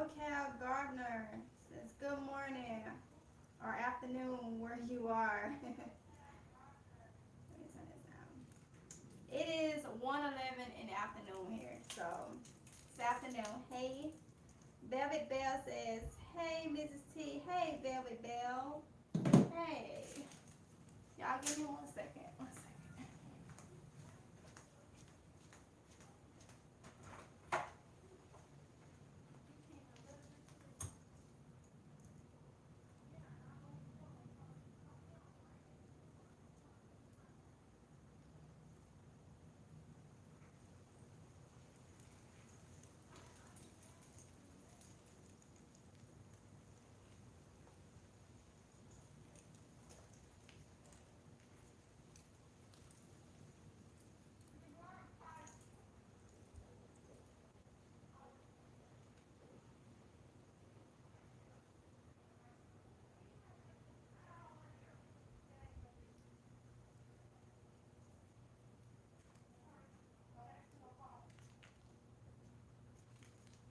SoCal Gardener says good morning or afternoon where you are. Let me turn this down. It is 1:11 in the afternoon here, so it's afternoon. Hey, Velvet Bell says, hey, Mrs. T. Hey, Velvet Bell. Hey. Y'all give me 1 second. 1 second.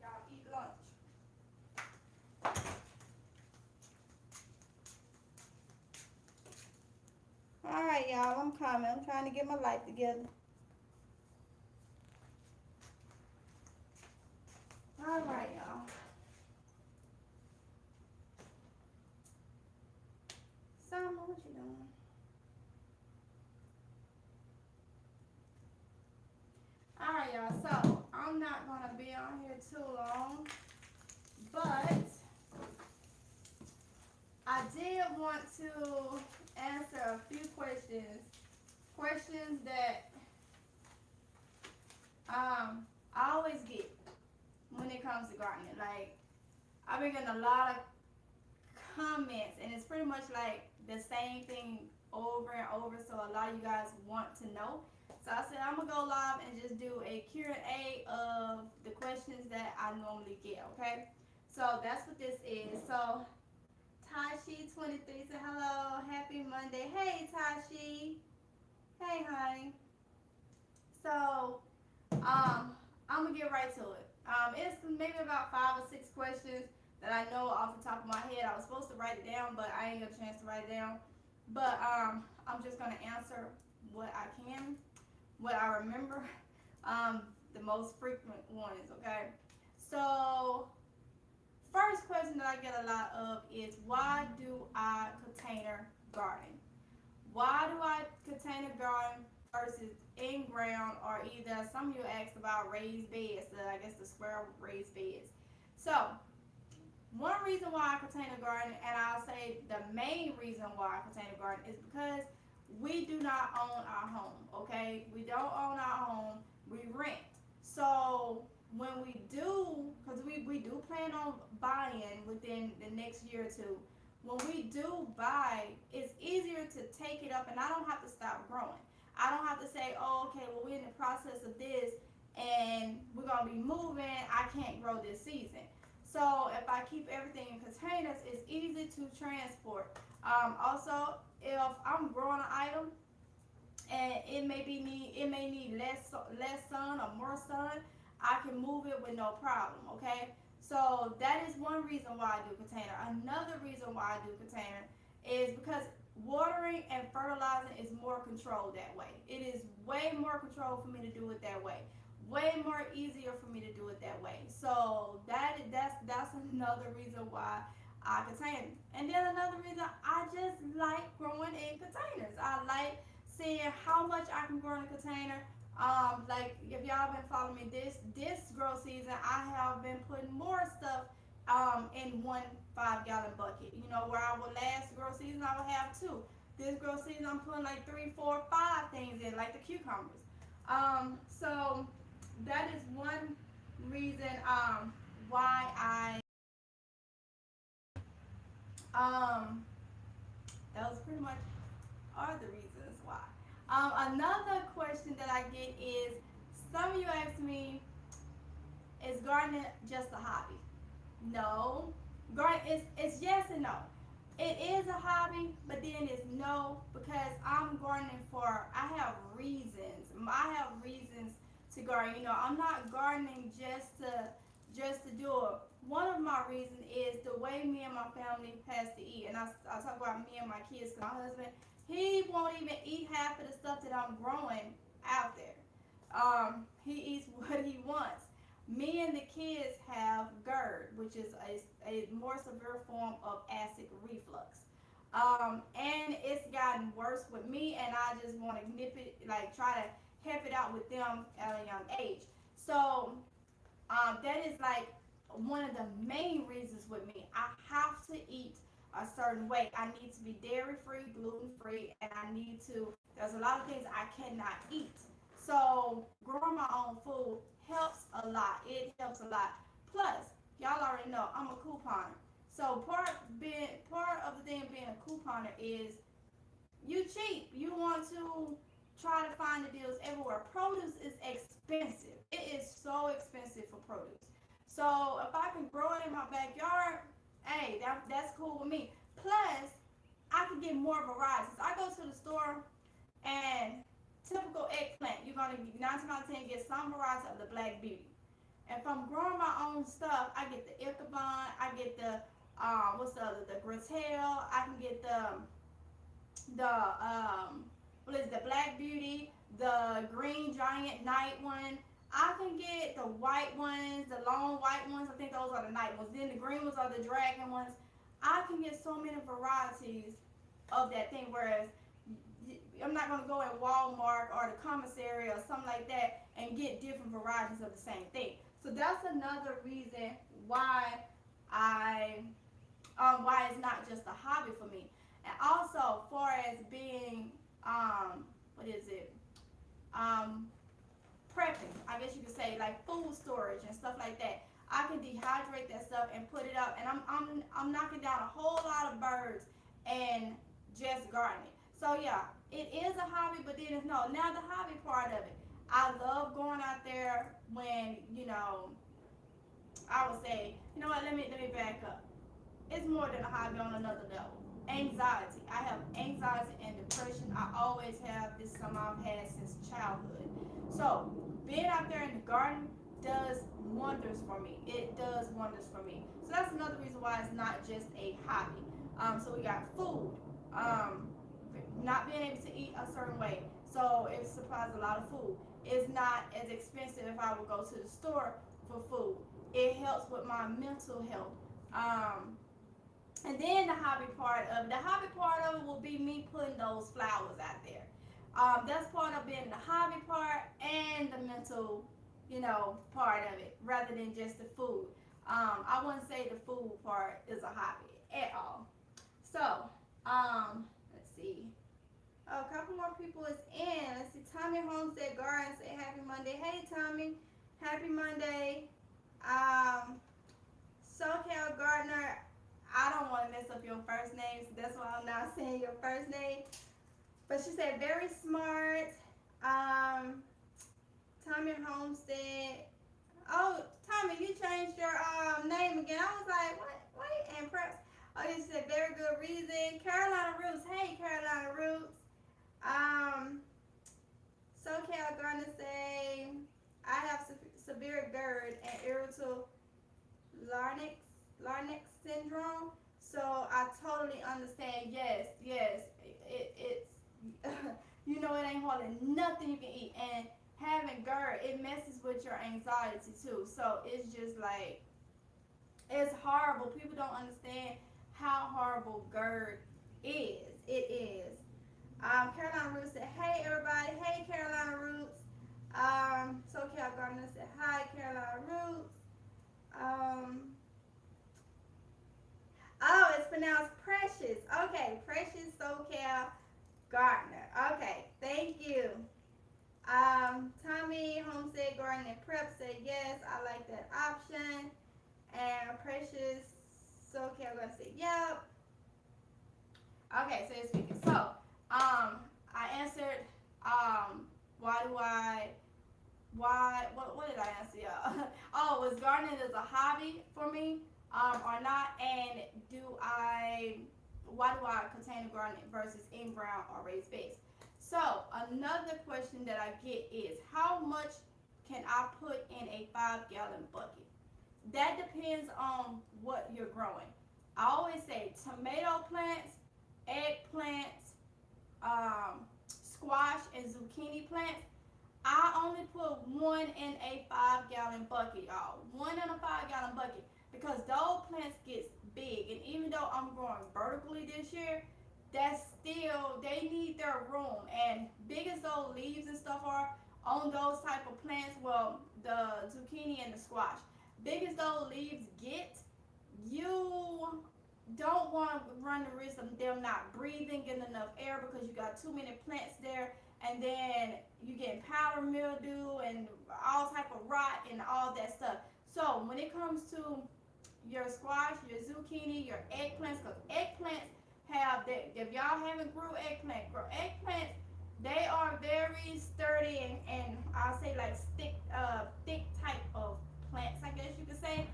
Y'all eat lunch. All right, y'all. I'm coming. I'm trying to get my life together. All right, y'all. Summer, what you doing? All right, y'all. So I'm not gonna be on here too long, but I did want to answer a few questions. Questions that I always get when it comes to gardening. Like I've been getting a lot of comments, and it's pretty much like the same thing over and over. So a lot of you guys want to know. So I said I'm gonna go live and just do a Q&A of the questions that I normally get. Okay, so that's what this is. So Tashi23 said hello, happy Monday. Hey Tashi, hey honey. So I'm gonna get right to it. It's maybe about 5 or 6 questions that I know off the top of my head. I was supposed to write it down, but I ain't got a chance to write it down. But I'm just gonna answer what I can, what I remember, the most frequent ones. Okay. So first question that I get a lot of is why do I container garden? Why do I container garden versus in ground, or either some of you asked about raised beds, I guess the square raised beds. So one reason why I container garden, and I'll say the main reason why I container garden, is because we do not own our home. Okay, we don't own our home, we rent. So when we do, because we do plan on buying within the next year or two, when we do buy, it's easier to take it up, and I don't have to stop growing. I don't have to say, oh, okay, well, we're in the process of this and we're going to be moving. I can't grow this season. So if I keep everything in containers, it's easy to transport. Also, if I'm growing an item and it may need less sun or more sun, I can move it with no problem. Okay, so that is one reason why I do container. Another reason why I do container is because watering and fertilizing is more controlled that way. It is way more control for me to do it that way. Way more easier for me to do it that way. So that's another reason why I contain. And then another reason, I just like growing in containers. I like seeing how much I can grow in a container. Like if y'all been following me this grow season, I have been putting more stuff in one 5 gallon bucket. You know, where I would last grow season I would have two. This grow season I'm putting like 3, 4, 5 things in, like the cucumbers. So that is one reason why I that was pretty much are the reasons why. Another question that I get is, some of you ask me, is gardening just a hobby? No. Garden it's yes and no. It is a hobby, but then it's no, because I'm gardening for, I have reasons. I have reasons to garden. You know, I'm not gardening just to do it. one of my reasons is the way me and my family has to eat. And I talk about me and my kids, because my husband, he won't even eat half of the stuff that I'm growing out there. He eats what he wants. Me and the kids have GERD, which is a more severe form of acid reflux. And it's gotten worse with me, and I just want to nip it, like try to help it out with them at a young age. So that is like one of the main reasons with me. I have to eat a certain way. I need to be dairy free, gluten free, and I need to. There's a lot of things I cannot eat. So growing my own food helps a lot. It helps a lot. Plus, y'all already know I'm a couponer. So part of the thing being a couponer is you cheap. You want to try to find the deals everywhere. Produce is expensive. It is so expensive for produce. So if I can grow it in my backyard, hey, that's cool with me. Plus, I can get more varieties. I go to the store and typical eggplant, you're gonna 9 times out of 10 get some variety of the Black Beauty. And if I'm growing my own stuff, I get the Ichabod, I get the what's the other, the Gratel, I can get the what is it, the Black Beauty, the Green Giant Night one. I can get the white ones, the long white ones. I think those are the night ones. Then the green ones are the dragon ones. I can get so many varieties of that thing. Whereas I'm not going to go at Walmart or the commissary or something like that and get different varieties of the same thing. So that's another reason why why it's not just a hobby for me. And also, far as being what is it? Prepping, I guess you could say, like food storage and stuff like that. I can dehydrate that stuff and put it up, and I'm knocking down a whole lot of birds and just gardening. So yeah, it is a hobby, but then it's no. Now the hobby part of it, I love going out there when I would say, you know what? Let me back up. It's more than a hobby on another level. Anxiety. I have anxiety and depression. I always have. This is something I've had since childhood. So being out there in the garden does wonders for me. It does wonders for me. So that's another reason why it's not just a hobby. So we got food. Not being able to eat a certain way. So it supplies a lot of food. It's not as expensive if I would go to the store for food. It helps with my mental health. And then the hobby part of it will be me putting those flowers out there. That's part of being the hobby part and the mental, part of it, rather than just the food. I wouldn't say the food part is a hobby at all. So, let's see. Oh, a couple more people is in. Let's see. Tommy Homestead Garden say happy Monday. Hey, Tommy. Happy Monday. SoCal Gardner. I don't want to mess up your first name, so that's why I'm not saying your first name. But she said very smart. Tommy Homestead. Oh, Tommy, you changed your name again. I was like, what? Wait, and perhaps. Oh, you said very good reason. Carolina Roots. Hey, Carolina Roots. SoCal Gardner say I have severe GERD and irritable Larynx syndrome. So I totally understand. Yes, it's it ain't hardly nothing you can eat, and having GERD, it messes with your anxiety too. So it's just like, it's horrible. People don't understand how horrible GERD is. It is. Carolina Roots said, hey everybody. Hey Carolina Roots. SoCal Gardner said, hi Carolina Roots. Oh, it's pronounced Precious. Okay, Precious SoCal Gardner. Okay, thank you. Tommy Homestead Garden and Prep said yes, I like that option. And Precious SoCal Gardner said yep. Okay, so it's speaking. So, I answered, what did I answer, y'all? Oh, was gardening as a hobby for me, or not? And why do I container garden versus in ground or raised beds? So, another question that I get is, how much can I put in a 5-gallon bucket? that depends on what you're growing. I always say tomato plants, eggplants, squash, and zucchini plants. I only put one in a 5 gallon bucket, y'all. One in a 5 gallon bucket because those plants get big. And even though I'm growing vertically this year, that's still they need their room. And big as those leaves and stuff are on those type of plants, well, the zucchini and the squash, big as those leaves get, you don't want to run the risk of them not breathing, getting enough air because you got too many plants there, and then you get powder mildew and all type of rot and all that stuff. So when it comes to your squash, your zucchini, your eggplants, because eggplants have that. If y'all haven't grew eggplant, grow eggplants. They are very sturdy and I'll say like thick type of plants, I guess you could say.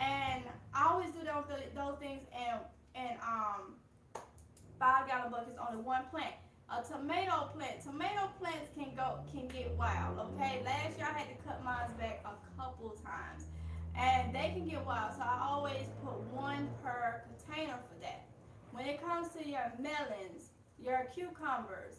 And I always do those things and 5 gallon buckets on the one plant. A tomato plant. Tomato plants can get wild. Okay, last year I had to cut mine back a couple times, and they can get wild. So I always put one per container for that. When it comes to your melons, your cucumbers,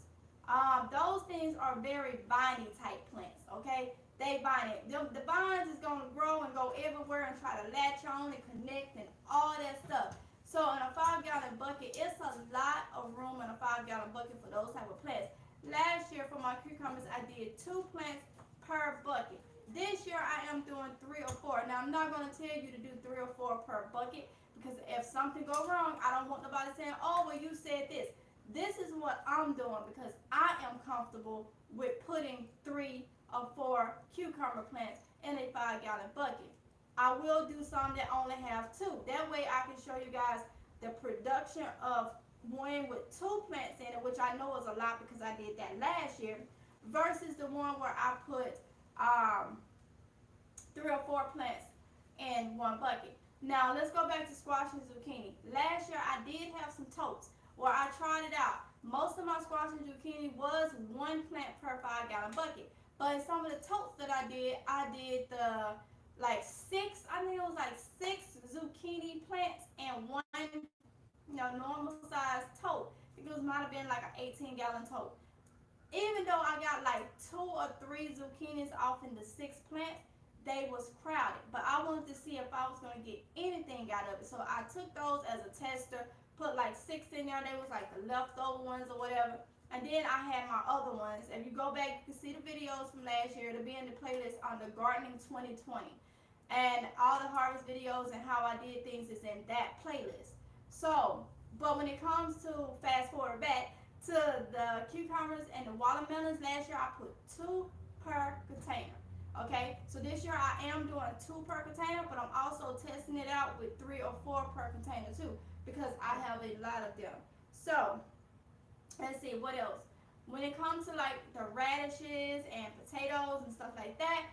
those things are very viney type plants. Okay, they vine it. The vines is gonna grow and go everywhere and try to latch on and connect and all that stuff. So in a 5 gallon bucket, it's a lot of room in a 5 gallon bucket for those type of plants. Last year for my cucumbers, I did 2 plants per bucket. This year I am doing 3 or 4. Now I'm not gonna tell you to do 3 or 4 per bucket because if something go wrong, I don't want nobody saying, "Oh, well you said this." This is what I'm doing because I am comfortable with putting 3 or 4 cucumber plants in a 5 gallon bucket. I will do some that only have 2. That way I can show you guys the production of one with 2 plants in it, which I know is a lot because I did that last year, versus the one where I put 3 or 4 plants in one bucket. Now let's go back to squash and zucchini. Last year I did have some totes where I tried it out. Most of my squash and zucchini was 1 plant per 5 gallon bucket. But in some of the totes that I did the like 6, I think it was like 6 zucchini plants and 1, normal size tote. I think it was might have been like an 18 gallon tote. Even though I got like 2 or 3 zucchinis off in the 6 plants, they was crowded. But I wanted to see if I was gonna get anything out of it. So I took those as a tester, put like 6 in there. They was like the leftover ones or whatever. And then I had my other ones. If you go back, you can see the videos from last year. It'll be in the playlist on the Gardening 2020. And all the harvest videos and how I did things is in that playlist. So, but when it comes to fast forward back to the cucumbers and the watermelons, last year I put 2 per container. Okay, so this year I am doing 2 per container, but I'm also testing it out with 3 or 4 per container too because I have a lot of them. So let's see what else. When it comes to like the radishes and potatoes and stuff like that,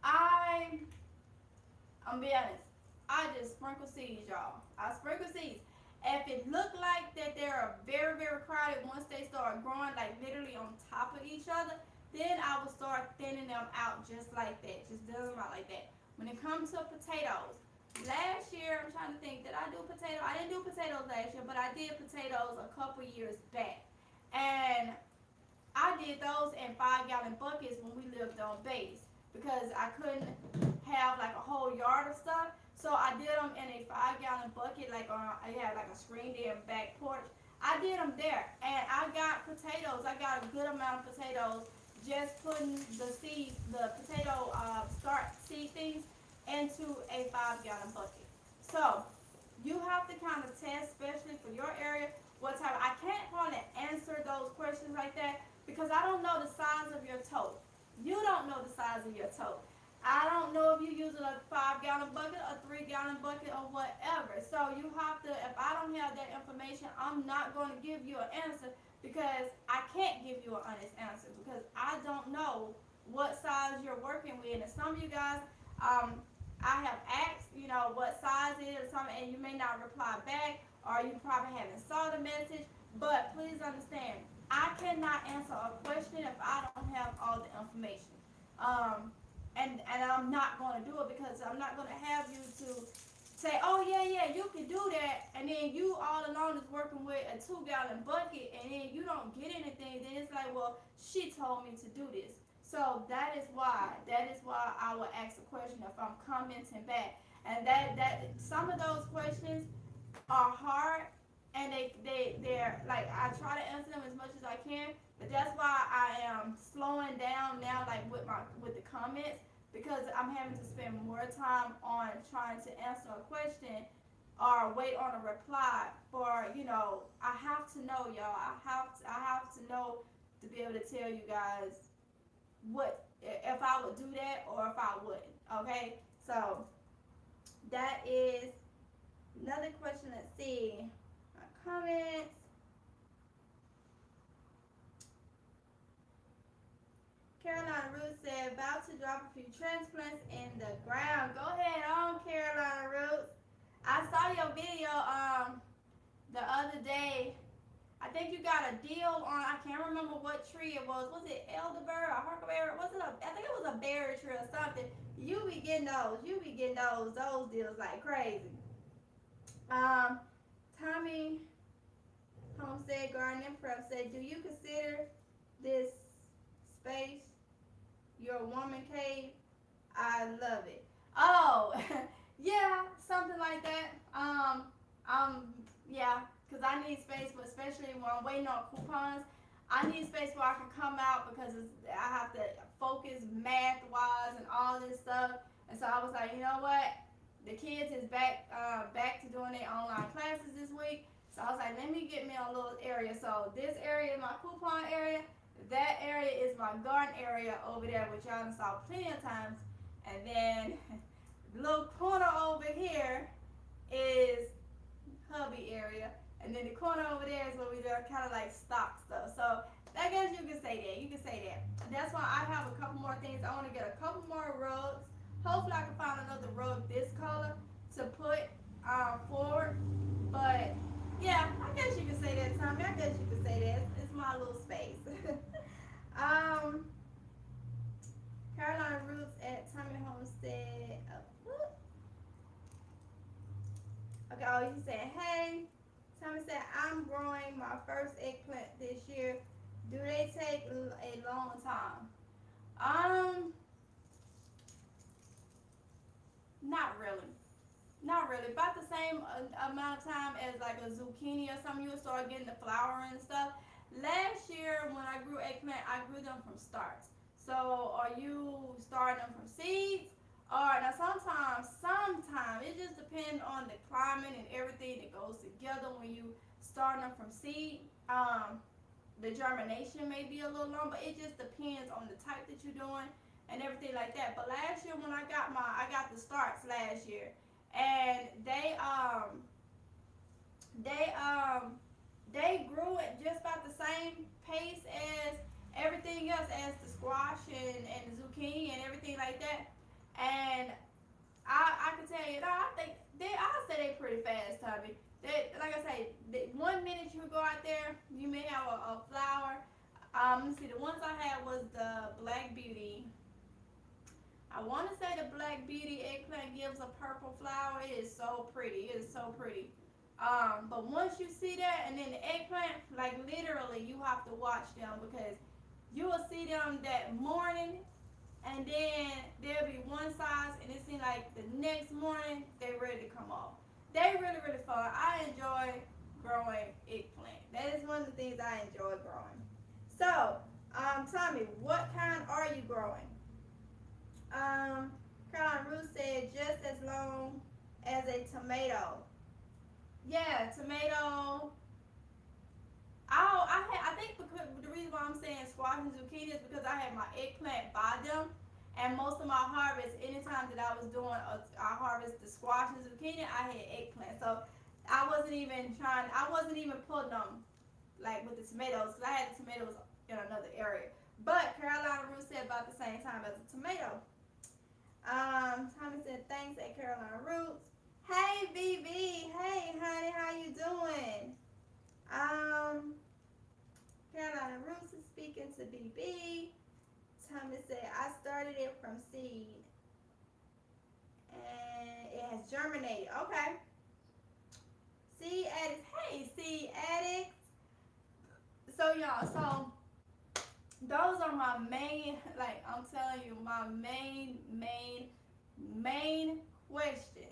I'm be honest, I just sprinkle seeds, y'all. I sprinkle seeds. If it look like that they're very, very crowded, once they start growing like literally on top of each other, then I will start thinning them out just like that. Just thin them out like that. When it comes to potatoes, last year, I'm trying to think, did I do potatoes? I didn't do potatoes last year, but I did potatoes a couple years back. And I did those in 5 gallon buckets when we lived on base because I couldn't have like a whole yard of stuff. So I did them in a 5 gallon bucket, like I had like a screened in back porch. I did them there, and I got potatoes. I got a good amount of potatoes. Just putting the seeds, the potato start seed things into a 5 gallon bucket. So you have to kind of test, especially for your area, what type. I can't probably answer those questions like that because I don't know the size of your tote. You don't know the size of your tote. I don't know if you're using a 5 gallon bucket, a 3 gallon bucket, or whatever. So you have to, if I don't have that information, I'm not going to give you an answer because I can't give you an honest answer because I don't know what size you're working with. And some of you guys, I have asked, what size it is or something, and you may not reply back, or you probably haven't saw the message. But please understand, I cannot answer a question if I don't have all the information. and I'm not going to do it because I'm not going to have you to say, oh yeah, you can do that, and then you all alone is working with a 2-gallon bucket, and then you don't get anything. Then it's like, well, she told me to do this. So that is why I would ask a question if I'm commenting back, and that some of those questions are hard, and they're like, I try to answer them as much as I can, but that's why I am slowing down now, like with the comments, because I'm having to spend more time on trying to answer a question or wait on a reply for, I have to know, y'all. I have to know to be able to tell you guys what if I would do that or if I wouldn't. Okay, so that is another question. Let's see my comments. Carolina Roots said, about to drop a few transplants in the ground. Go ahead on, Carolina Roots. I saw your video the other day. I think you got a deal on, I can't remember what tree it was. Was it elderberry or huckleberry? I think it was a berry tree or something. You be getting those. Those deals like crazy. Tommy Homestead Garden and Prep said, do you consider this space your woman cave? I love it. Oh, yeah, something like that. Yeah, because I need space, but especially when I'm waiting on coupons, I need space where I can come out because I have to focus math wise and all this stuff. And so I was like, you know what? The kids is back to doing their online classes this week. So I was like, let me get me a little area. So this area is my coupon area. That area is my garden area over there, which y'all done saw plenty of times. And then the little corner over here is hubby area. And then the corner over there is where we do kind of like stock stuff. So I guess you can say that. That's why I have a couple more things. I want to get a couple more rugs. Hopefully I can find another rug this color to put forward. But yeah, I guess you can say that, Tommy. I guess you can say that. It's my little space. Carolina Roots at Tommy Homestead. Okay, oh, you saying, hey. Tommy said, I'm growing my first eggplant this year. Do they take a long time? Not really. Not really. About the same amount of time as like a zucchini or something. You'll start getting the flower and stuff. Last year when I grew eggplant, I grew them from starts. So are you starting them from seeds? Or now sometimes it just depends on the climate and everything that goes together when you start them from seed. The germination may be a little long, but it just depends on the type that you're doing and everything like that. But last year when I got the starts last year, and they grew at just about the same pace as everything else, as the squash and the zucchini and everything like that. And I can tell you, I think I say they pretty fast, Tommy. Like I say, 1 minute you go out there, you may have a flower. Let me see, the ones I had was the Black Beauty. I want to say the Black Beauty eggplant gives a purple flower. It is so pretty. But once you see that, and then the eggplant, like literally, you have to watch them because you will see them that morning, and then there'll be one size, and it seems like the next morning they're ready to come off. They really fun. I enjoy growing eggplant. That is one of the things I enjoy growing. So, Tommy, what kind are you growing? Carolina Ruth said just as long as a tomato. Yeah, tomato. I think because the reason why I'm saying squash and zucchini is because I had my eggplant by them, and most of my harvest, anytime that I was doing I harvest the squash and zucchini, I had eggplant. So I wasn't even putting them like with the tomatoes because I had the tomatoes in another area. But Carolina Ruth said about the same time as a tomato. Tommy said thanks at Carolina Roots. Hey BB, hey honey, how you doing? Carolina Roots is speaking to BB. Tommy said, I started it from seed and it has germinated. Okay. Seed addicts. Hey, seed addicts. So, y'all, so those are my main, like I'm telling you, my main questions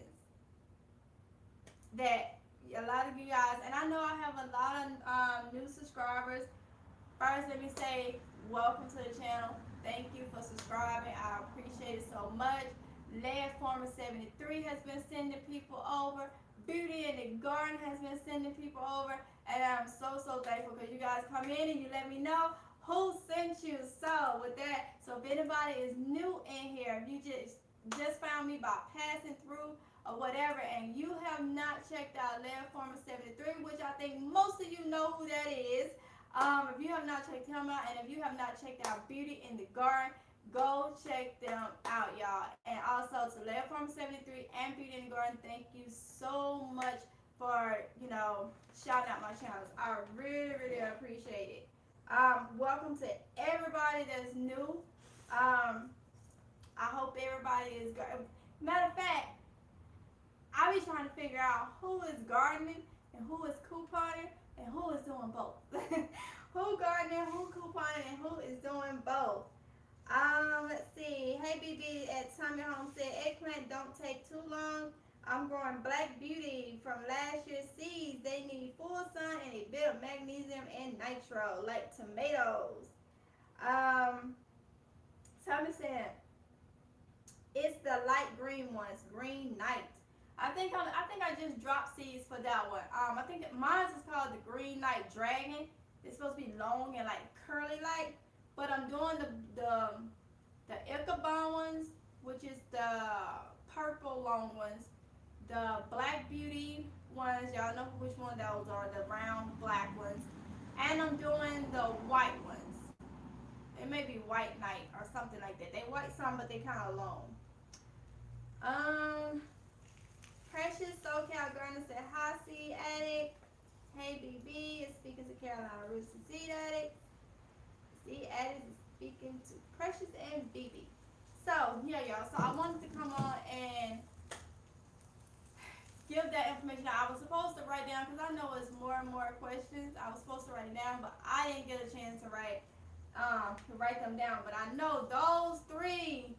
that a lot of you guys, and I know I have a lot of new subscribers. First, let me say welcome to the channel. Thank you for subscribing. I appreciate it so much. Land Farmer 73 has been sending people over. Beauty in the Garden has been sending people over. And I'm so thankful because you guys come in and you let me know who sent you. So with that, so if anybody is new in here, if you just found me by passing through or whatever, and you have not checked out Land Farmer 73, which I think most of you know who that is. If you have not checked him out, and if you have not checked out Beauty in the Garden, go check them out, y'all. And also to Land Farmer 73 and Beauty in the Garden, thank you so much for, shouting out my channels. I really appreciate it. Welcome to everybody that's new. I hope everybody is matter of fact, I be trying to figure out who is gardening and who is couponing and who is doing both. Who gardening, who couponing, and who is doing both. Let's see. Hey BB at Tommy Home said eggplant don't take too long. I'm growing Black Beauty from last year's seeds. They need full sun and a bit of magnesium and nitro, like tomatoes. Tommy said it's the light green ones, Green Night. I think I just dropped seeds for that one. I think mine is called the Green Night Dragon. It's supposed to be long and like curly like, but I'm doing the Ichabod ones, which is the purple long ones, the Black Beauty ones. Y'all know which one those are, the round black ones, and I'm doing the white ones. It may be White Night or something like that. They white some, but they kind of long. Precious SoCal Garden said, hi, seed addict. Hey, BB is speaking to Carolina Roots and Seed Addict. Seed Addict is speaking to Precious and BB. So, yeah, y'all. So, I wanted to come on and give that information. I was supposed to write down, because I know it's more and more questions. I was supposed to write it down, but I didn't get a chance to write them down. But I know those three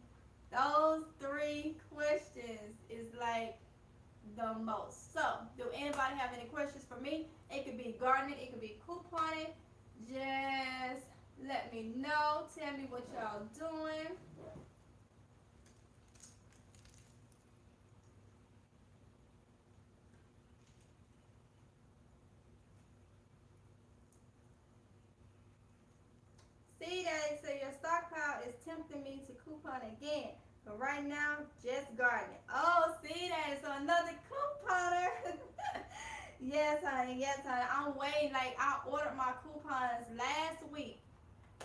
questions is like the most. So, do anybody have any questions for me? It could be gardening, it could be couponing. Just let me know. Tell me what y'all doing. See that? So your stockpile is tempting me to coupon again. But right now, just gardening. Oh, see that? So another couponer. Yes, honey. I'm waiting. Like, I ordered my coupons last week.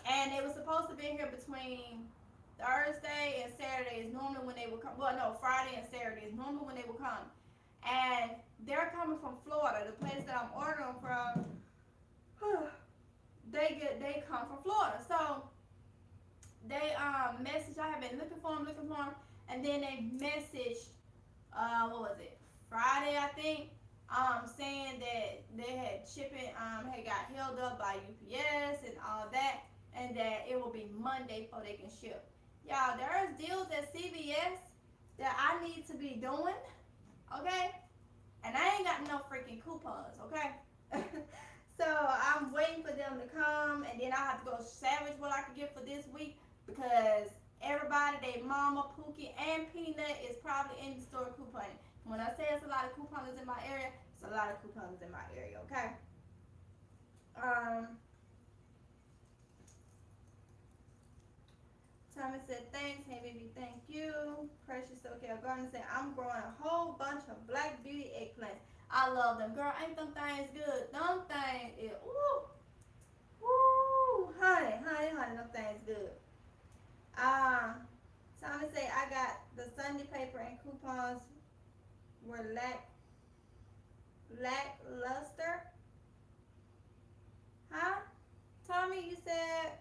And they were supposed to be here between Thursday and Saturday is normally when they will come. Well, no, Friday and Saturday is normally when they will come. And they're coming from Florida, the place that I'm ordering from. They come from Florida. So they messaged, I have been looking for them, and then they messaged what was it, Friday I think, saying that they had shipping had got held up by UPS and all that, and that it will be Monday before they can ship. Y'all, there's deals at CVS that I need to be doing, okay? And I ain't got no freaking coupons, okay? So I'm waiting for them to come, and then I have to go savage what I can get for this week, because everybody, they mama, Pookie, and Peanut is probably in the store couponing. When I say it's a lot of couponers in my area, it's a lot of couponers in my area, okay? Thomas said, thanks. Hey, baby, thank you. Precious SoCal Garden said, I'm growing a whole bunch of Black Beauty eggplants. I love them. Girl, ain't them things good? Them things is, honey, them things good. Thomas said, I got the Sunday paper and coupons were lackluster. Huh? Tommy, you said,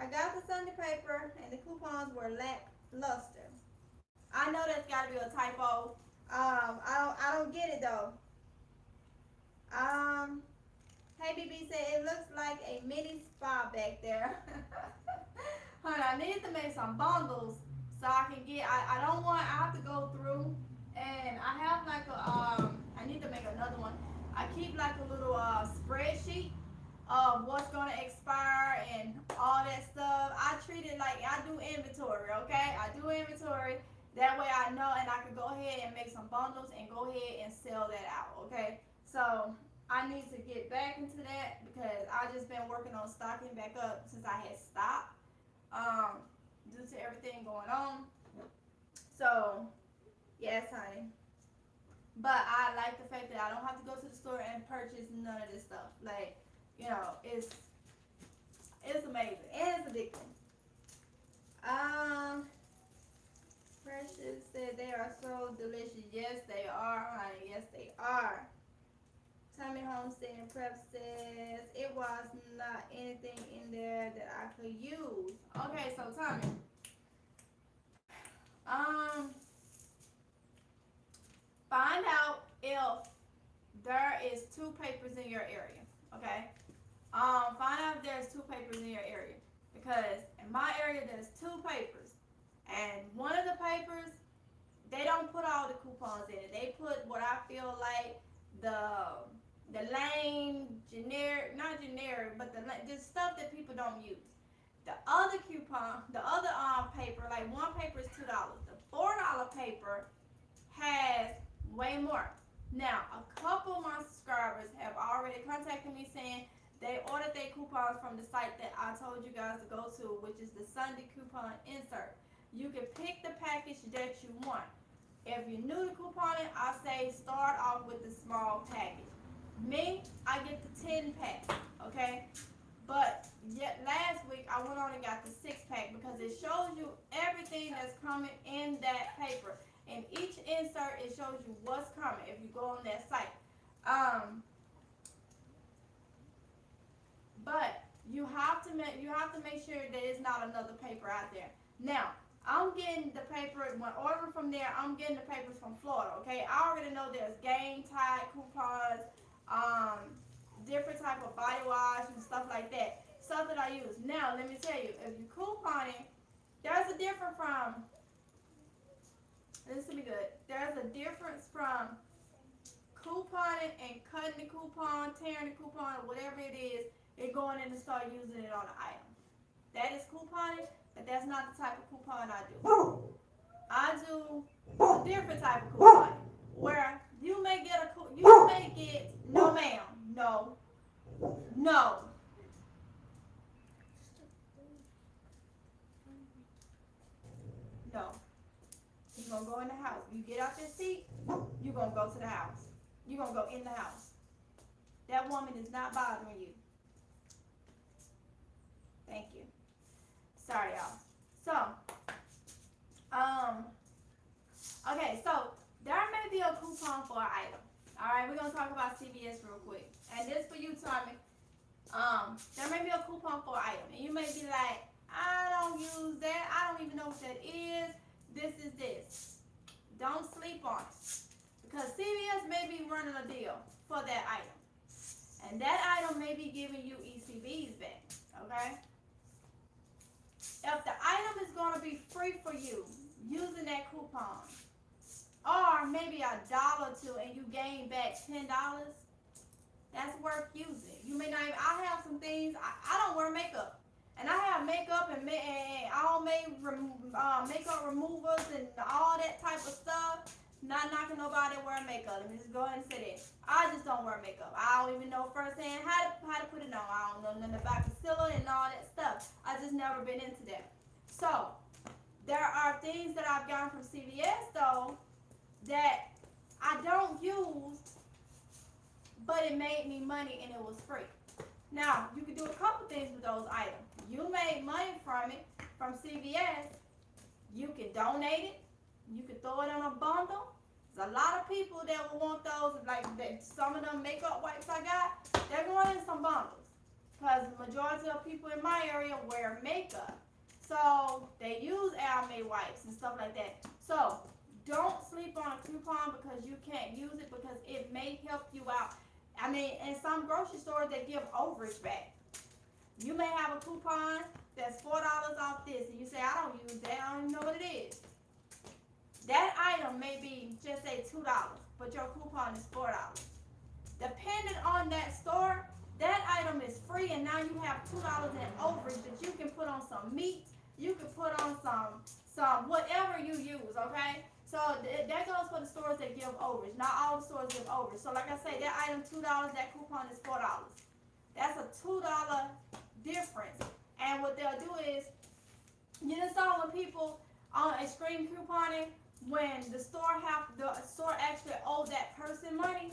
I got the Sunday paper and the coupons were lackluster. I know that's got to be a typo. I don't get it though. Um, Hey BB said it looks like a mini spa back there. Honey, I need to make some bundles so I can get. I don't want. I have to go through, and I have like a I need to make another one. I keep like a little spreadsheet of what's gonna expire and all that stuff. I treat it like I do inventory. Okay, I do inventory. That way I know, and I can go ahead and make some bundles and go ahead and sell that out. Okay, so I need to get back into that because I just been working on stocking back up since I had stopped, due to everything going on. So yes, honey. But I like the fact that I don't have to go to the store and purchase none of this stuff. Like, it's amazing and it's addicting. Um, Precious said they are so delicious. Yes, they are, honey. Yes, they are. Tommy Homestead and Prep says it was not anything in there that I could use. Okay, so Tommy, um, find out if there is two papers in your area. Okay, find out if there's two papers in your area because in my area there's two papers, and one of the papers they don't put all the coupons in it. They put what I feel like the lame, generic, not generic, but just stuff that people don't use. The other coupon, the other paper, like one paper is $2. The $4 paper has way more. Now, a couple of my subscribers have already contacted me saying they ordered their coupons from the site that I told you guys to go to, which is the Sunday Coupon Insert. You can pick the package that you want. If you're new to couponing, I say start off with the small package. Me, I get the 10-pack, okay? But yet last week I went on and got the 6-pack because it shows you everything that's coming in that paper. In each insert, it shows you what's coming if you go on that site. But you have to make sure that it's not another paper out there. Now, I'm getting the paper when ordering from there. I'm getting the papers from Florida. Okay, I already know there's Game Tide coupons, different type of body wash and stuff like that. Stuff that I use. Now, let me tell you, if you're couponing, there's a difference from. This will be good. There's a difference from couponing and cutting the coupon, tearing the coupon, or whatever it is, and going in and start using it on an item. That is couponing, but that's not the type of coupon I do. I do a different type of couponing where you may get no ma'am, no, no. No. You're going to go in the house. You get out your seat, you're going to go to the house. You're going to go in the house. That woman is not bothering you. Thank you. Sorry, y'all. So, okay, so there may be a coupon for an item. All right, we're going to talk about CVS real quick. And this for you, Tommy. There may be a coupon for an item. And you may be like, I don't use that. I don't even know what that is. This is this. Don't sleep on it. Because CVS may be running a deal for that item. And that item may be giving you ECBs back. Okay? If the item is going to be free for you using that coupon, or maybe $1 or $2 and you gain back $10, that's worth using. You may not even, I have some things, I don't wear makeup. And I have makeup and all makeup removers and all that type of stuff. Not knocking nobody that wear makeup. Let me just go ahead and say that. I just don't wear makeup. I don't even know firsthand how to put it on. I don't know nothing about concealer and all that stuff. I just never been into that. So, there are things that I've gotten from CVS though that I don't use, but it made me money and it was free. Now, you can do a couple things with those items. You made money from it, from CVS. You can donate it. You can throw it on a bundle. There's a lot of people that will want those, like some of them makeup wipes I got, they're going in some bundles. Because majority of people in my area wear makeup. So they use Almay wipes and stuff like that. So don't sleep on a coupon because you can't use it because it may help you out. I mean, in some grocery stores they give overage back. You may have a coupon that's $4 off this, and you say, I don't use that, I don't even know what it is. That item may be, just say $2, but your coupon is $4. Depending on that store, that item is free, and now you have $2 in overage that you can put on some meat, you can put on some whatever you use, okay? So that goes for the stores that give overage. Not all the stores give overage. So like I say, that item $2, that coupon is $4. That's a $2 difference. And what they'll do is, you know, saw when people on extreme couponing, when the store actually owed that person money,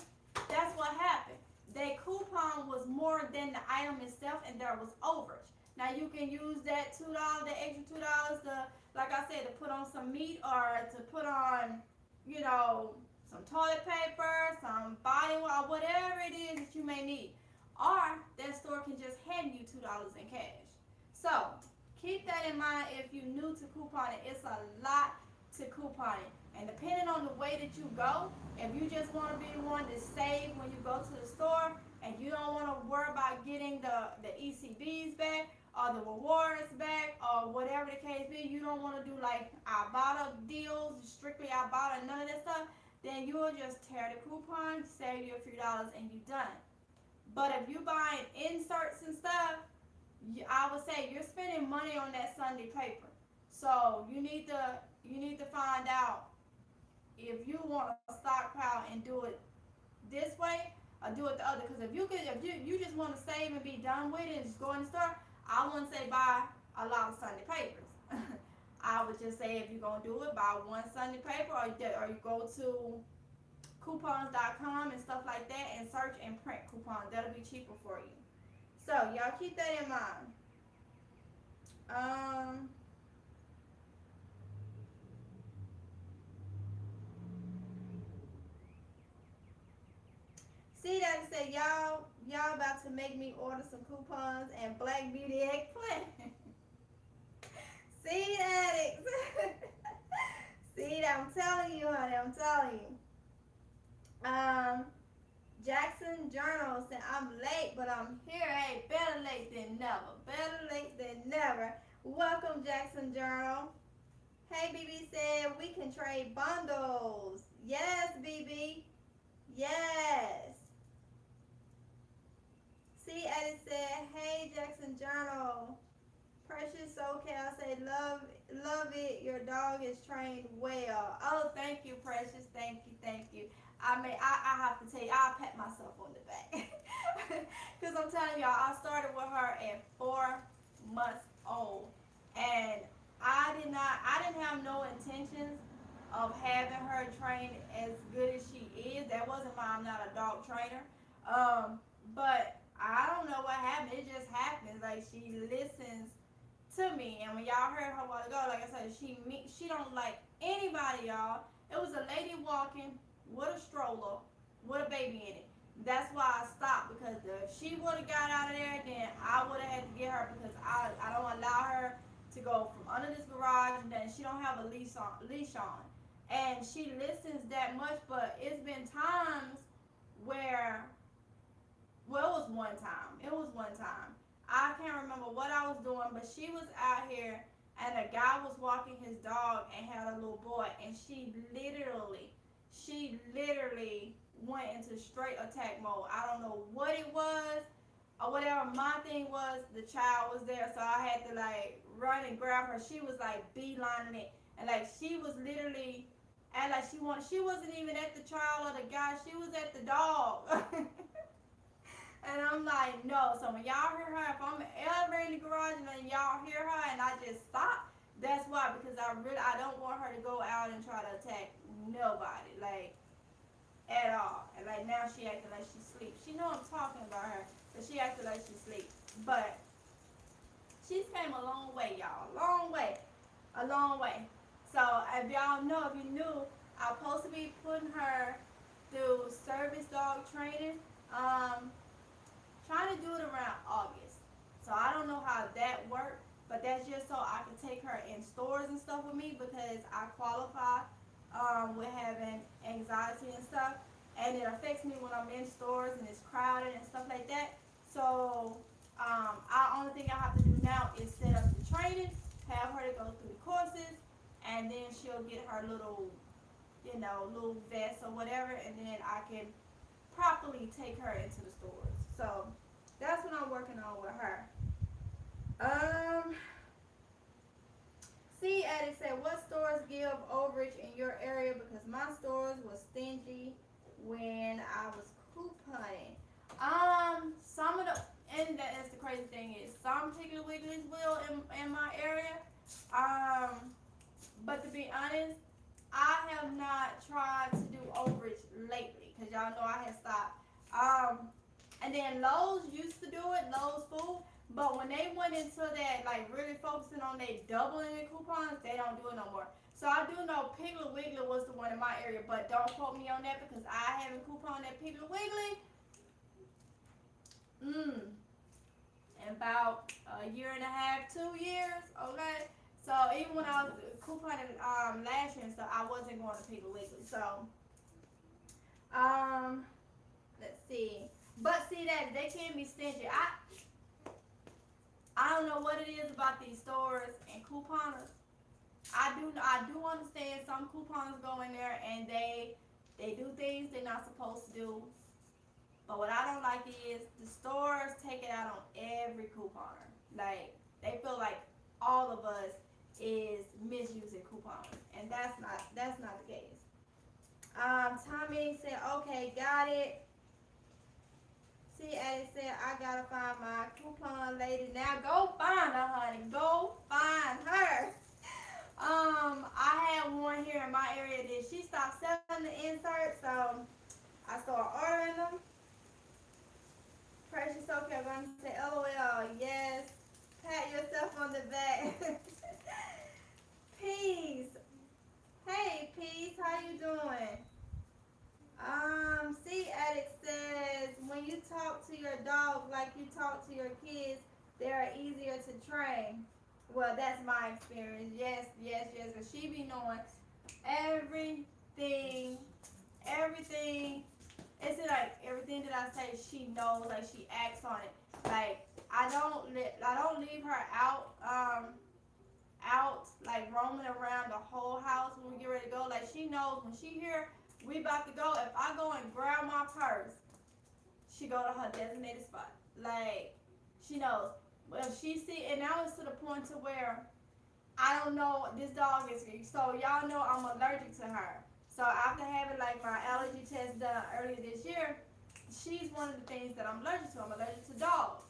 that's what happened. Their coupon was more than the item itself, and there was overage. Now you can use that $2, the extra $2 to, like I said, to put on some meat or to put on, you know, some toilet paper, some body wash, whatever it is that you may need. Or that store can just hand you $2 in cash. So keep that in mind if you're new to couponing. It's a lot to couponing. And depending on the way that you go, if you just want to be one to save when you go to the store and you don't want to worry about getting the ECBs back or the rewards back or whatever the case be, you don't want to do like Ibotta deals, strictly Ibotta, none of that stuff, then you'll just tear the coupon, save you a few dollars, and you're done. But if you buying inserts and stuff, I would say you're spending money on that Sunday paper. So you need to find out if you want to stockpile and do it this way or do it the other. Because if you just want to save and be done with it and just go in the store, I wouldn't say buy a lot of Sunday papers. I would just say if you're gonna do it, buy one Sunday paper, or you go to coupons.com and stuff like that and search and print coupons. That'll be cheaper for you. So y'all keep that in mind. See that it said y'all about to make me order some coupons and Black Beauty eggplant. See that? See that? I'm telling you, honey. I'm telling you. Jackson Journal said, I'm late, but I'm here. Hey, better late than never. Better late than never. Welcome, Jackson Journal. Hey, BB said, we can trade bundles. Yes, BB. Yes. See, Eddie said, hey, Jackson Journal. Precious SoCal said, love it. Your dog is trained well. Oh, thank you, Precious. Thank you. I mean, I have to tell you, I'll pat myself on the back. Because I'm telling y'all, I started with her at 4 months old. And I didn't have no intentions of having her trained as good as she is. That wasn't why I'm not a dog trainer. But I don't know what happened. It just happens. Like, she listens to me. And when y'all heard her a while ago, like I said, she don't like anybody, y'all. It was a lady walking with a stroller with a baby in it. That's why I stopped, because if she would have got out of there, then I would have had to get her, because I don't allow her to go from under this garage, and then she don't have a leash on. And she listens that much, but it's been times where, well, it was one time. I can't remember what I was doing, but she was out here, and a guy was walking his dog and had a little boy, and she literally went into straight attack mode. I don't know what it was or whatever. My thing was, the child was there, so I had to like run and grab her. She was like beelining it, and like she was literally, and like she wasn't even at the child or the guy. She was at the dog. And I'm like, no. So when y'all hear her, if I'm ever in the garage and then y'all hear her and I just stop, that's why, because I don't want her to go out and try to attack nobody, like, at all. And like now she acting like she sleeps. She know I'm talking about her, but she acting like she sleeps. But she's came a long way, y'all. A long way. So if y'all know, if you knew, I'm supposed to be putting her through service dog training. Trying to do it around August. So I don't know how that works, but that's just so I can take her in stores and stuff with me because I qualify with having anxiety and stuff, and it affects me when I'm in stores and it's crowded and stuff like that. So I only thing I have to do now is set up the training, have her to go through the courses, and then she'll get her little, little vest or whatever, and then I can properly take her into the stores. So that's what I'm working on with her. Um, See, Addict said, what stores give overage in your area? Because my stores was stingy when I was couponing. Some of the, and that's the crazy thing is, some Piggly Wigglies will in my area. But to be honest, I have not tried to do overage lately because y'all know I had stopped. And then Lowe's used to do it, Lowe's Food. But when they went into that, like really focusing on they doubling the coupons, they don't do it no more. So I do know Piggly Wiggly was the one in my area, but don't quote me on that because I haven't couponed at Piggly Wiggly. In about a year and a half, 2 years, okay? So even when I was couponing last year and stuff, I wasn't going to Piggly Wiggly. So let's see. But see that they can be stingy. I don't know what it is about these stores and couponers. I do understand some couponers go in there and they do things they're not supposed to do. But what I don't like is the stores take it out on every couponer. Like they feel like all of us is misusing couponers, and that's not the case. Tommy said, okay, got it. See, Addie said, I gotta find my coupon lady. Now go find her, honey. Go find her. I had one here in my area that she stopped selling the inserts, so I started ordering them. Precious, okay, I'm going to say LOL, yes. Pat yourself on the back. Peace. Hey, Peace, how you doing? See, Addict says, when you talk to your dog like you talk to your kids, they are easier to train. Well, that's my experience. Yes. Because she be knowing everything. It's like everything that I say, she knows. Like she acts on it. Like I don't leave her out like roaming around the whole house when we get ready to go. Like she knows when she hear we about to go. If I go and grab my purse, she go to her designated spot. Like she knows. Well, she see, and now it's to the point to where I don't know this dog is. So y'all know I'm allergic to her. So after having like my allergy test done earlier this year, she's one of the things that I'm allergic to. I'm allergic to dogs.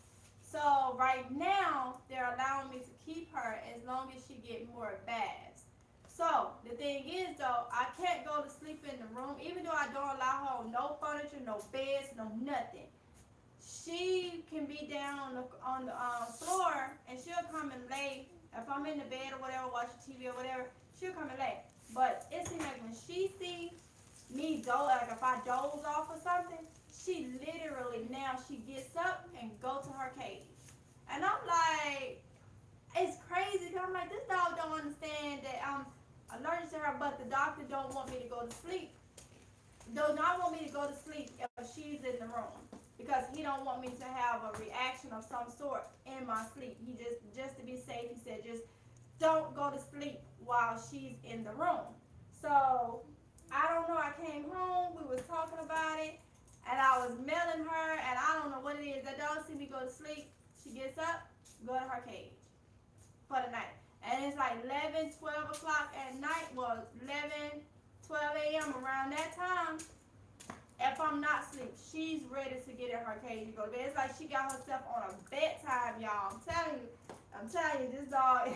So right now they're allowing me to keep her as long as she get more baths. So the thing is though, I can't go to sleep in the room, even though I don't allow her no furniture, no beds, no nothing. She can be down on the floor and she'll come and lay. If I'm in the bed or whatever, watching TV or whatever, she'll come and lay. But it seems like when she sees me like if I doze off or something, she literally now she gets up and go to her cage. And I'm like, it's crazy because I'm like, this dog don't understand that I'm allergic to her, but the doctor don't want me to go to sleep. Does not want me to go to sleep if she's in the room because he don't want me to have a reaction of some sort in my sleep. He just to be safe, he said just don't go to sleep while she's in the room. So I don't know. I came home, we was talking about it, and I was mailing her, and I don't know what it is. That dog see me go to sleep. She gets up, go to her cage for the night. And it's like 11, 12 o'clock at night. Well, 11, 12 a.m. around that time. If I'm not asleep, she's ready to get in her cage to go to bed. It's like she got herself on a bedtime, y'all. I'm telling you, this dog.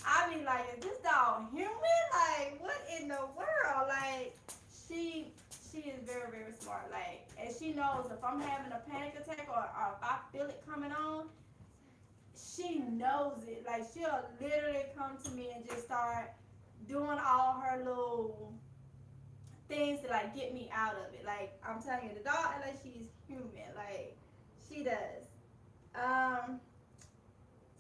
I be like, is this dog human? Like, what in the world? Like, she is very, very smart. Like, and she knows if I'm having a panic attack or if I feel it coming on, she knows it. Like, she'll literally come to me and just start doing all her little things to like get me out of it. Like I'm telling you, the dog like she's human. Like she does.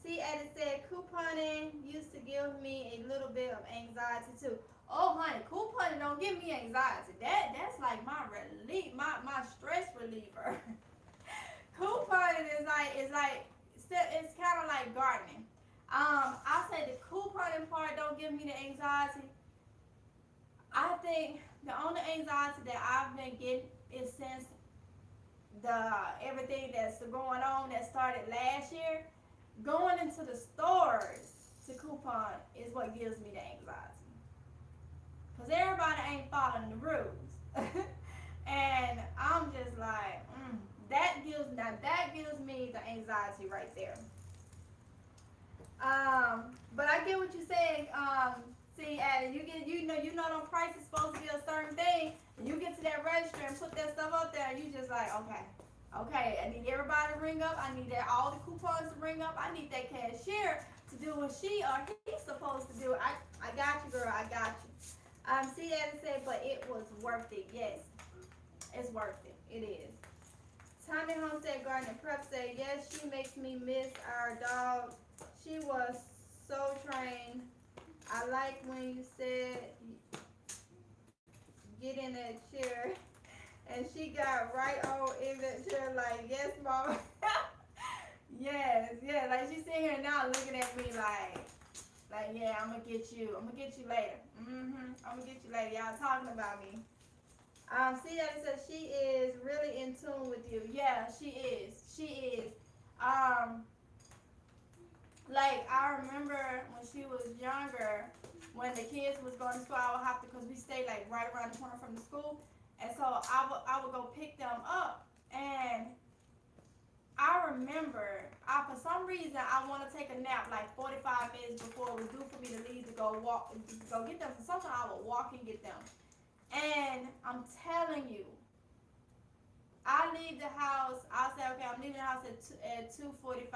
See, Eddie said couponing used to give me a little bit of anxiety too. Oh, honey, couponing don't give me anxiety. That's like my relief, my stress reliever. Couponing it's kind of like gardening. I say the couponing part don't give me the anxiety. I think the only anxiety that I've been getting is since the everything that's going on that started last year. Going into the stores to coupon is what gives me the anxiety. Because everybody ain't following the rules. And I'm just like, that gives me the anxiety right there. But I get what you're saying. See, Adam, you know, them prices supposed to be a certain thing. And you get to that register and put that stuff up there, and you just like, okay, I need everybody to ring up. I need all the coupons to ring up. I need that cashier to do what she or he's supposed to do. I got you, girl. I got you. See, Adam said, but it was worth it. Yes, it's worth it. It is. Tommy Homestead Garden Prep said, yes, she makes me miss our dog. She was so trained. I like when you said, get in that chair. And she got right on in that chair like, yes, mom. yes, like she's sitting here now looking at me like, yeah, I'm gonna get you later. I'm gonna get you later. Y'all talking about me. See that it says she is really in tune with you. Yeah, she is. Like I remember when she was younger, when the kids was going to school, I would have to, because we stayed like right around the corner from the school, and so I would go pick them up, and I remember, for some reason, I want to take a nap like 45 minutes before it was due for me to leave to go get them. So sometimes I would walk and get them. And I'm telling you, I leave the house, I'll say, okay, I'm leaving the house at 2:45.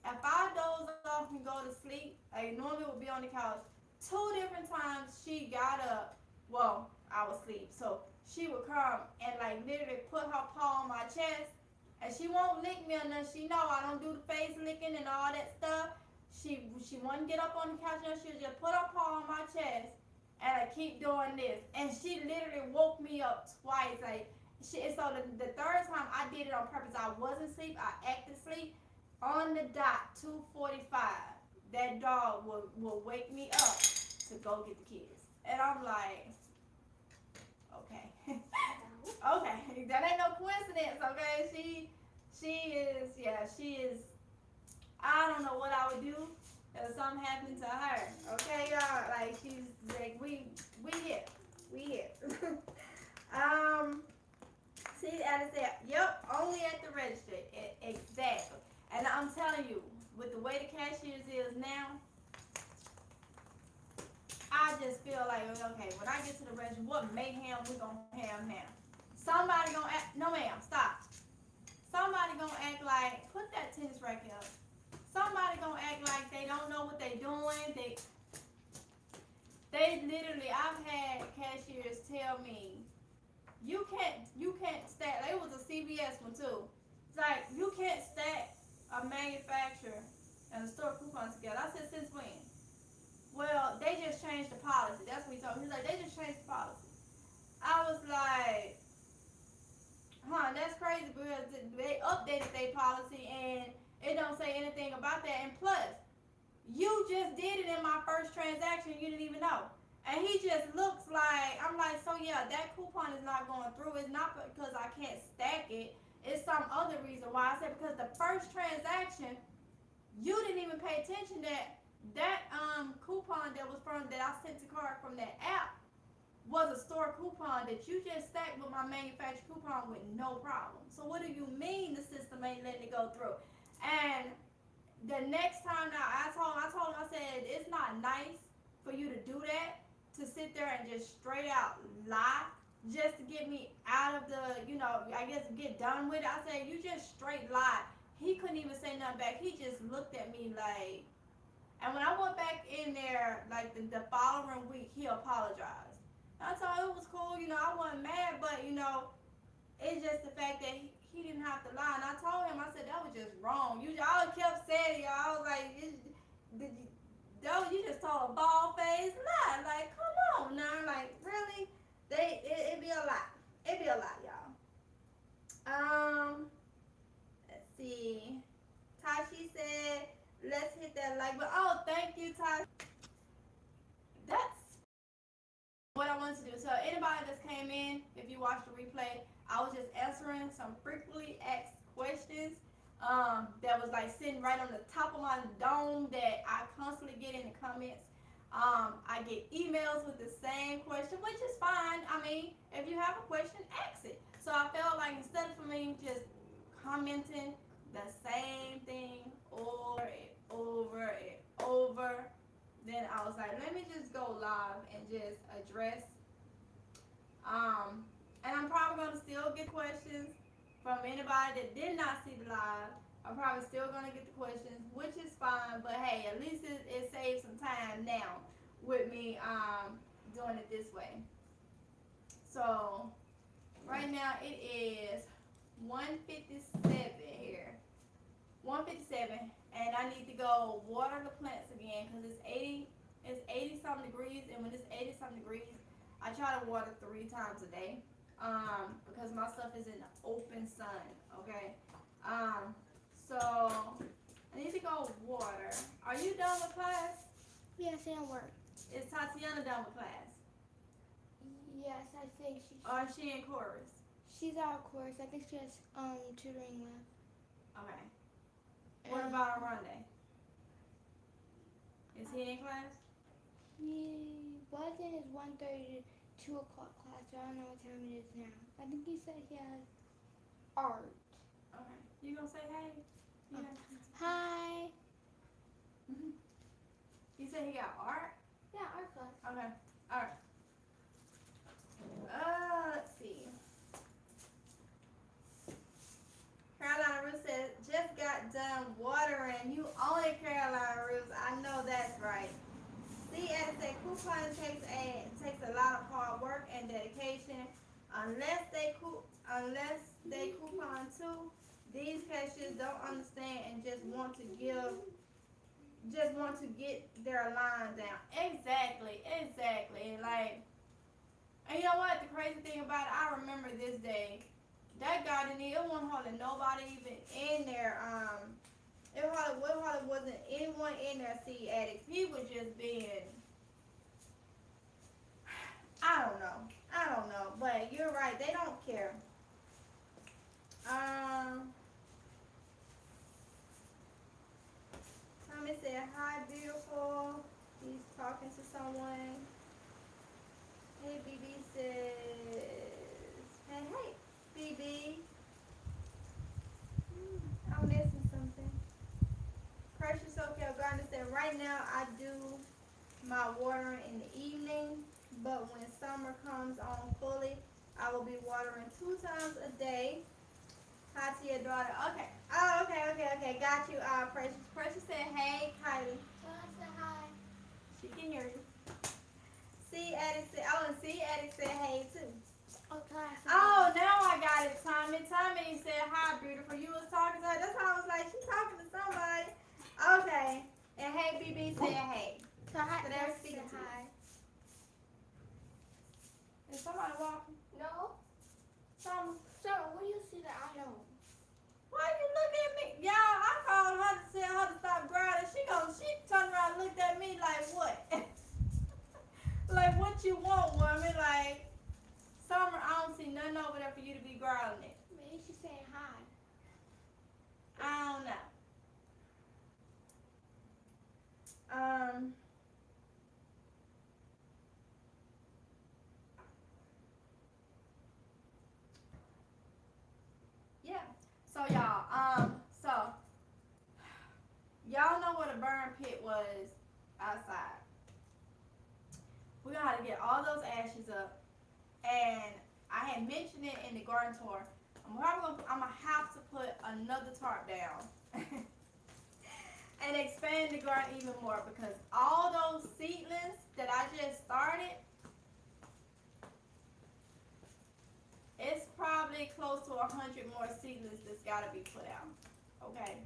If I doze off and go to sleep, I normally would be on the couch. 2 different times she got up, well, I was asleep. So she would come and like literally put her paw on my chest. And she won't lick me or nothing. She know I don't do the face licking and all that stuff. She wouldn't get up on the couch and she'll just put her paw on my chest and I keep doing this. And she literally woke me up twice. So the third time I did it on purpose. I wasn't asleep. I acted asleep. On the dot, 2:45, that dog will wake me up to go get the kids. And I'm like, okay. Okay, that ain't no coincidence, okay? She is, I don't know what I would do if something happened to her, okay, y'all? Like, she's, like, we here. See, Alice said, yep, only at the register, exactly. And I'm telling you, with the way the cashiers is now, I just feel like, okay, when I get to the register, what mayhem we gonna have now? Somebody gonna act, no ma'am, stop. Somebody gonna act like, put that tennis racket up. Somebody gonna act like they don't know what they doing. They literally, I've had cashiers tell me, you can't stack, it was a CVS one too. It's like, you can't stack a manufacturer and a store coupon together. I said, since when? Well, they just changed the policy. That's what he told me. He's like, they just changed the policy. I was like, that's crazy because they updated their policy and it don't say anything about that. And plus, you just did it in my first transaction. You didn't even know. And he just looks like, I'm like, so yeah, that coupon is not going through. It's not because I can't stack it. It's some other reason why. I said because the first transaction, you didn't even pay attention that coupon that I sent to card from that app was a store coupon that you just stacked with my manufacturer coupon with no problem. So what do you mean the system ain't letting it go through? And the next time now I told him, I said, it's not nice for you to do that, to sit there and just straight out lie just to get me out of the, I guess get done with it. I said, you just straight lied. He couldn't even say nothing back. He just looked at me like, and when I went back in there, like the following week, he apologized. I told him it was cool, I wasn't mad, but, it's just the fact that he didn't have to lie. And I told him, I said, that was just wrong. Y'all kept saying days live. Like, come on now. Like, really? It be a lot. It be a lot, y'all. Let's see. Tashi said, let's hit that like. But oh, thank you, Tashi. That's what I wanted to do. So anybody that's came in, if you watched the replay, I was just answering some frequently asked questions. That was like sitting right on the top of my dome that I constantly get in the comments. I get emails with the same question, which is fine. I mean, if you have a question, ask it. So I felt like instead of me just commenting the same thing over and over and over, then I was like, let me just go live and just address. And I'm probably gonna still get questions from anybody that did not see the live. I'm probably still gonna get the questions, which is fine. But hey, at least it saves some time now with me doing it this way. So right now it is 1:57 here. 1:57, and I need to go water the plants again because it's 80 something degrees, and when it's 80 something degrees, I try to water 3 times a day, because my stuff is in the open sun. Okay, so I need to go water. Are you done with class? Yes, and work. Is Tatiana done with class? Yes, I think Or is she in chorus? she's out of course. I think she has tutoring left. Okay. What about Aronde? Is he in class? He was in his 1:30 to 2 o'clock class, so I don't know what time it is now. I think he said he has art. Okay. You gonna say hey? Yeah. Hi. You said he got art? Yeah, art class. Okay. Alright. Let's see. Carolina Ruth said, just got done watering. You only Carolina Ruth. I know that's right. See, as I said, couponing takes a lot of hard work and dedication. Unless they coupon too, these cashiers don't understand and just want to get their line down. Exactly. Like, and you know what? The crazy thing about it, I remember this day. That guy didn't even, it wasn't hardly nobody even in there. It hardly wasn't anyone in there, see addicts. He was just being, I don't know. But you're right, they don't care. Tommy said, hi, beautiful. He's talking to someone. Hey, BB says, hey, BB. I'm missing something. Precious Sophia Gardner said, right now I do my watering in the evening, but when summer comes on fully, I will be watering 2 times a day. Hi to your daughter. Okay. Oh, okay. Got you. Precious. Precious said, hey, Kylie. I said hi. She can hear you. C Addict said, oh, and C Addict said, hey, too. Okay. Oh, now I got it, Tommy. Tommy said, hi, beautiful. You was talking to her. That's how I was like, she's talking to somebody. Okay. And hey, BB said, hey. So hi. So they're speaking to hi. Is somebody walking? No. Tommy? So what do you see that I know? Why you looking at me? Y'all, I called her to tell her to stop growling. She turned around and looked at me like, what? Like, what you want, woman? Like, Summer, I don't see nothing over there for you to be growling at. Maybe she's saying hi. I don't know. Yeah. So y'all know what a burn pit was outside. We're gonna have to get all those ashes up, and I had mentioned it in the garden tour. I'm gonna have to put another tarp down and expand the garden even more, because all those seedlings that I just started, it's probably close to 100 more seedlings that's gotta be put out. Okay,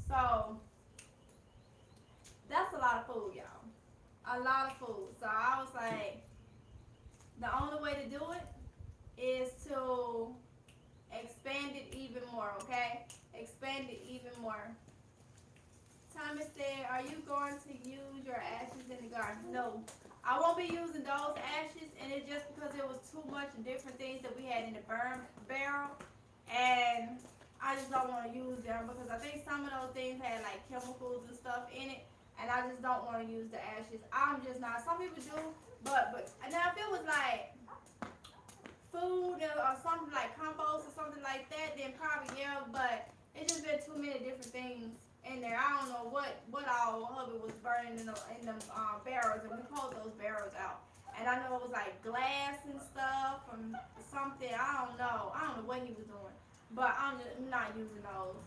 so that's a lot of food, y'all. a lot of food. So I was like, the only way to do it is to expand it even more, okay? Expand it even more. Thomas said, are you going to use your ashes in the garden? No. I won't be using those ashes, and it's just because it was too much different things that we had in the burn barrel, and I just don't want to use them because I think some of those things had like chemicals and stuff in it, and I just don't want to use the ashes. I'm just not. Some people do, but now if it was like food or something like compost or something like that, then probably yeah. But it's just been too many different things in there. I don't know what all hubby was burning in them barrels, and we pulled those barrels out. And I know it was like glass and stuff and something. I don't know what he was doing, but I'm not using those.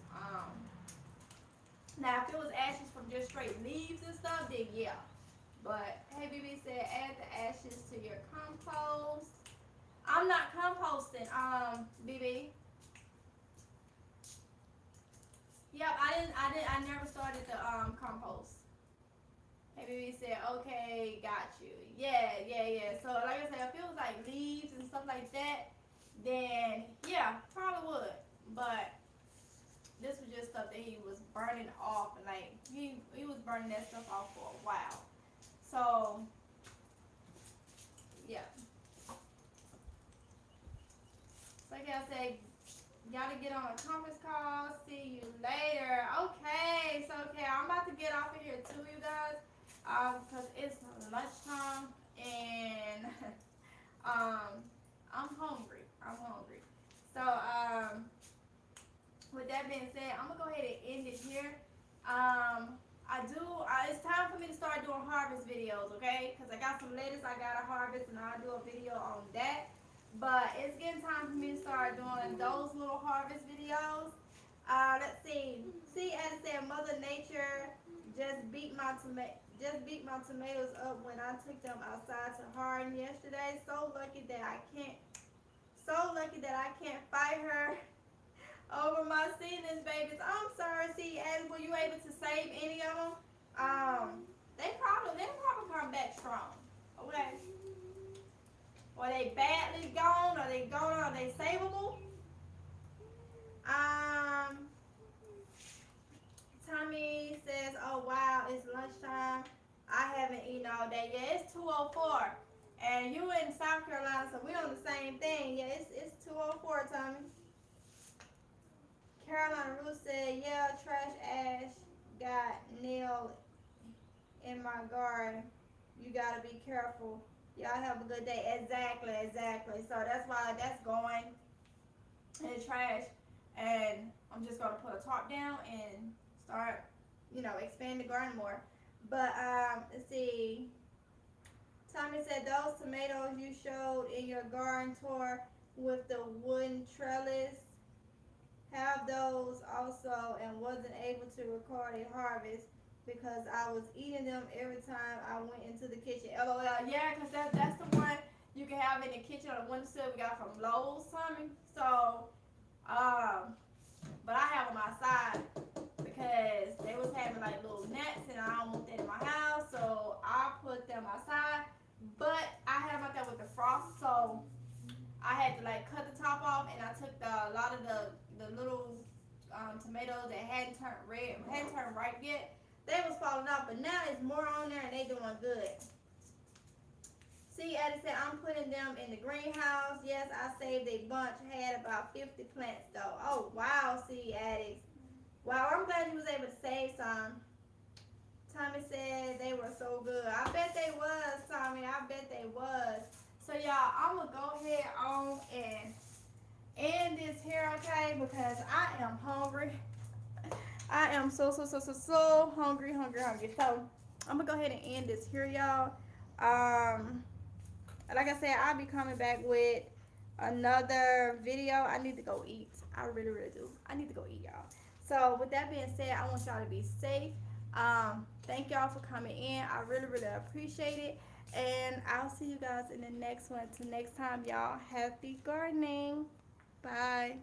Now if it was ashes from just straight leaves and stuff, then yeah. But hey, BB said add the ashes to your compost. I'm not composting, BB. Yep, I never started the compost. Hey, BB said, okay, got you. Yeah. So like I said, if it was like leaves and stuff like that, then yeah, probably would. But this was just stuff that he was burning off, and like he was burning that stuff off for a while. So yeah. So like I said, gotta get on a conference call. See you later. Okay, so I'm about to get off of here too, you guys, because it's lunchtime and I'm hungry. So with that being said, I'm gonna go ahead and end it here. It's time for me to start doing harvest videos, okay? Because I got some lettuce I gotta harvest, and I'll do a video on that. But it's getting time for me to start doing those little harvest videos. Let's see. See, as I said, Mother Nature just beat my tomatoes up when I took them outside to harden yesterday. So lucky that I can't fight her over my seedlings, babies. I'm sorry. See, as were you able to save any of them? They probably come back strong. Okay. Or they badly gone, or they gone, or they savable. Tommy says, oh wow, it's lunchtime. I haven't eaten all day. Yeah, it's 2:04. And you in South Carolina, so we on the same thing. Yeah, it's 2:04, Tommy. Carolina Ruth said, yeah, trash ash got nailed in my garden. You gotta be careful. Y'all have a good day. Exactly. So that's why that's going in the trash. And I'm just gonna put a tarp down and start, expand the garden more. But let's see. Tommy said those tomatoes you showed in your garden tour with the wooden trellis, have those also, and wasn't able to record a harvest because I was eating them every time I went into the kitchen. LOL. Yeah, because that's the one you can have in the kitchen on the windowsill we got from Lowe's, Tommy. So, but I have them outside because they was having like little gnats, and I don't want that in my house, so I put them outside. But I had them out there with the frost, so I had to like cut the top off, and I took a lot of the little tomatoes that hadn't turned ripe yet. They was falling off, but now there's more on there, and they doing good. See, Eddie said, I'm putting them in the greenhouse. Yes, I saved a bunch. Had about 50 plants, though. Oh, wow, see, Eddie. Wow, I'm glad you was able to save some. Tommy said they were so good. I bet they was, Tommy. I bet they was. So, y'all, I'm going to go ahead on and end this here, okay? Because I am hungry. I am so hungry. So, I'm going to go ahead and end this here, y'all. Like I said, I'll be coming back with another video. I need to go eat. I really do. I need to go eat, y'all. So, with that being said, I want y'all to be safe. Thank y'all for coming in. I really appreciate it. And I'll see you guys in the next one. Till next time, y'all. Happy gardening. Bye.